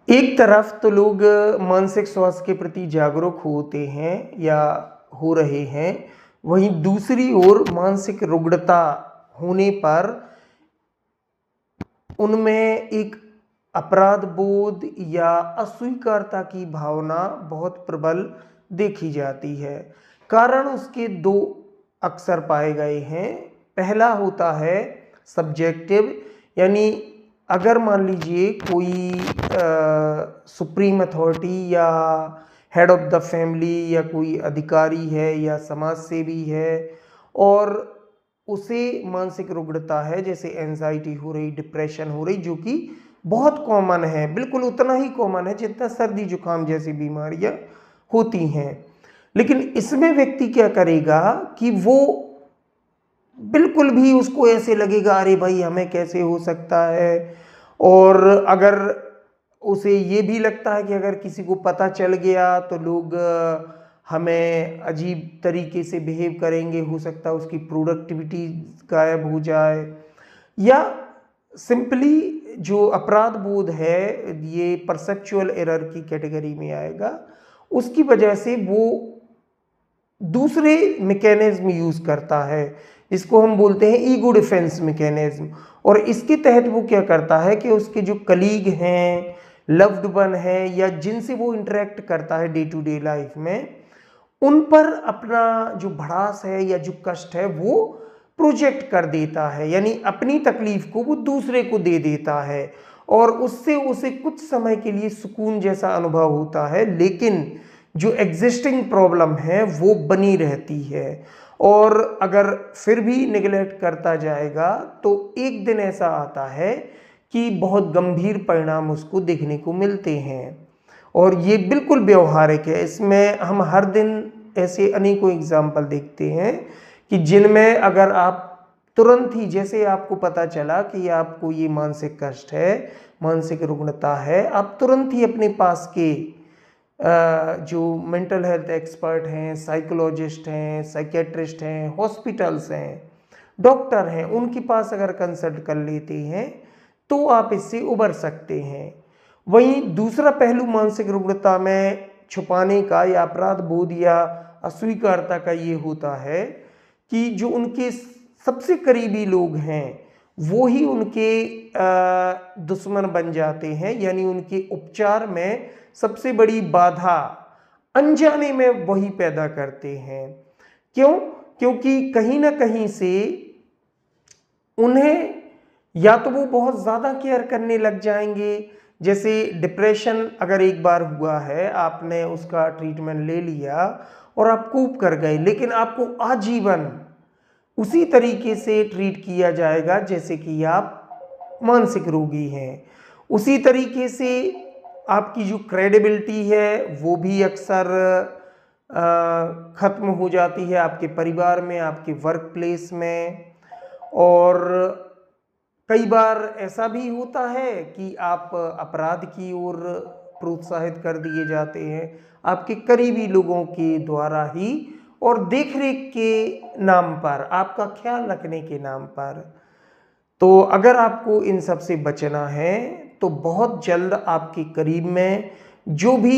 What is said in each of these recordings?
एक तरफ तो लोग मानसिक स्वास्थ्य के प्रति जागरूक होते हैं या हो रहे हैं, वहीं दूसरी ओर मानसिक रुग्णता होने पर उनमें एक अपराध बोध या अस्वीकारता की भावना बहुत प्रबल देखी जाती है। कारण उसके दो अक्सर पाए गए हैं। पहला होता है सब्जेक्टिव, यानी अगर मान लीजिए कोई सुप्रीम अथॉरिटी या हेड ऑफ द फैमिली या कोई अधिकारी है या समाज सेवी है और उसे मानसिक रुग्णता है, जैसे एंजाइटी हो रही, डिप्रेशन हो रही, जो कि बहुत कॉमन है, बिल्कुल उतना ही कॉमन है जितना सर्दी जुकाम जैसी बीमारियां होती हैं। लेकिन इसमें व्यक्ति क्या करेगा कि वो बिल्कुल भी उसको ऐसे लगेगा अरे भाई हमें कैसे हो सकता है, और अगर उसे ये भी लगता है कि अगर किसी को पता चल गया तो लोग हमें अजीब तरीके से बिहेव करेंगे, हो सकता है उसकी प्रोडक्टिविटी गायब हो जाए, या सिंपली जो अपराध बोध है ये परसेप्चुअल एरर की कैटेगरी में आएगा। उसकी वजह से वो दूसरे मैकेनिज्म यूज करता है, इसको हम बोलते हैं ईगो डिफेंस मैकेनिज्म। और इसके तहत वो क्या करता है कि उसके जो कलीग हैं, लव्ड वन है, या जिनसे वो इंटरेक्ट करता है डे टू डे लाइफ में, उन पर अपना जो भड़ास है या जो कष्ट है वो प्रोजेक्ट कर देता है, यानी अपनी तकलीफ को वो दूसरे को दे देता है और उससे उसे कुछ समय के लिए सुकून जैसा अनुभव होता है, लेकिन जो एग्जिस्टिंग प्रॉब्लम है वो बनी रहती है। और अगर फिर भी निगलेक्ट करता जाएगा तो एक दिन ऐसा आता है कि बहुत गंभीर परिणाम उसको देखने को मिलते हैं। और ये बिल्कुल व्यवहारिक है, इसमें हम हर दिन ऐसे अनेकों एग्जाम्पल देखते हैं कि जिनमें अगर आप तुरंत ही, जैसे आपको पता चला कि आपको ये मानसिक कष्ट है, मानसिक रुग्णता है, आप तुरंत ही अपने पास के जो मेंटल हेल्थ एक्सपर्ट हैं, साइकोलॉजिस्ट हैं, साइकेट्रिस्ट हैं, हॉस्पिटल्स हैं, डॉक्टर हैं, उनके पास अगर कंसल्ट कर लेते हैं तो आप इससे उबर सकते हैं। वहीं दूसरा पहलू मानसिक रुग्णता में छुपाने का या अपराध बोध या अस्वीकारता का ये होता है कि जो उनके सबसे करीबी लोग हैं वो ही उनके दुश्मन बन जाते हैं, यानी उनके उपचार में सबसे बड़ी बाधा अनजाने में वही पैदा करते हैं। क्यों? क्योंकि कहीं ना कहीं से उन्हें या तो वो बहुत ज़्यादा केयर करने लग जाएंगे, जैसे डिप्रेशन अगर एक बार हुआ है, आपने उसका ट्रीटमेंट ले लिया और आप कूप कर गए, लेकिन आपको आजीवन उसी तरीके से ट्रीट किया जाएगा जैसे कि आप मानसिक रोगी हैं। उसी तरीके से आपकी जो क्रेडिबिलिटी है वो भी अक्सर ख़त्म हो जाती है आपके परिवार में, आपके वर्क प्लेस में। और कई बार ऐसा भी होता है कि आप अपराध की ओर प्रोत्साहित कर दिए जाते हैं आपके करीबी लोगों के द्वारा ही, और देखरेख के नाम पर, आपका ख्याल रखने के नाम पर। तो अगर आपको इन सब से बचना है तो बहुत जल्द आपके करीब में जो भी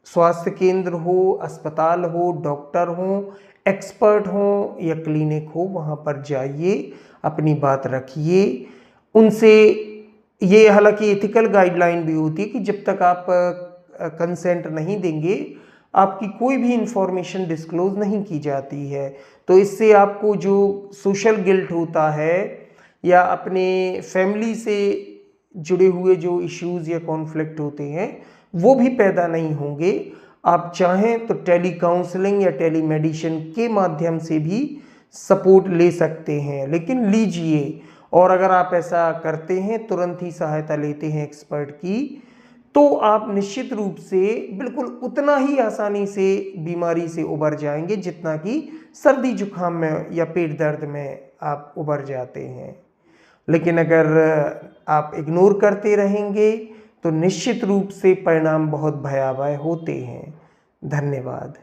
स्वास्थ्य केंद्र हो, अस्पताल हो, डॉक्टर हो, एक्सपर्ट हो या क्लिनिक हो, वहाँ पर जाइए, अपनी बात रखिए उनसे। ये हालांकि एथिकल गाइडलाइन भी होती है कि जब तक आप कंसेंट नहीं देंगे आपकी कोई भी इंफॉर्मेशन डिस्क्लोज नहीं की जाती है। तो इससे आपको जो सोशल गिल्ट होता है या अपने फैमिली से जुड़े हुए जो इश्यूज या कॉन्फ्लिक्ट होते हैं वो भी पैदा नहीं होंगे। आप चाहें तो टेली काउंसलिंग या टेली मेडिसिन के माध्यम से भी सपोर्ट ले सकते हैं, लेकिन लीजिए। और अगर आप ऐसा करते हैं, तुरंत ही सहायता लेते हैं एक्सपर्ट की, तो आप निश्चित रूप से बिल्कुल उतना ही आसानी से बीमारी से उबर जाएंगे जितना कि सर्दी जुकाम में या पेट दर्द में आप उबर जाते हैं। लेकिन अगर आप इग्नोर करते रहेंगे तो निश्चित रूप से परिणाम बहुत भयावह होते हैं। धन्यवाद।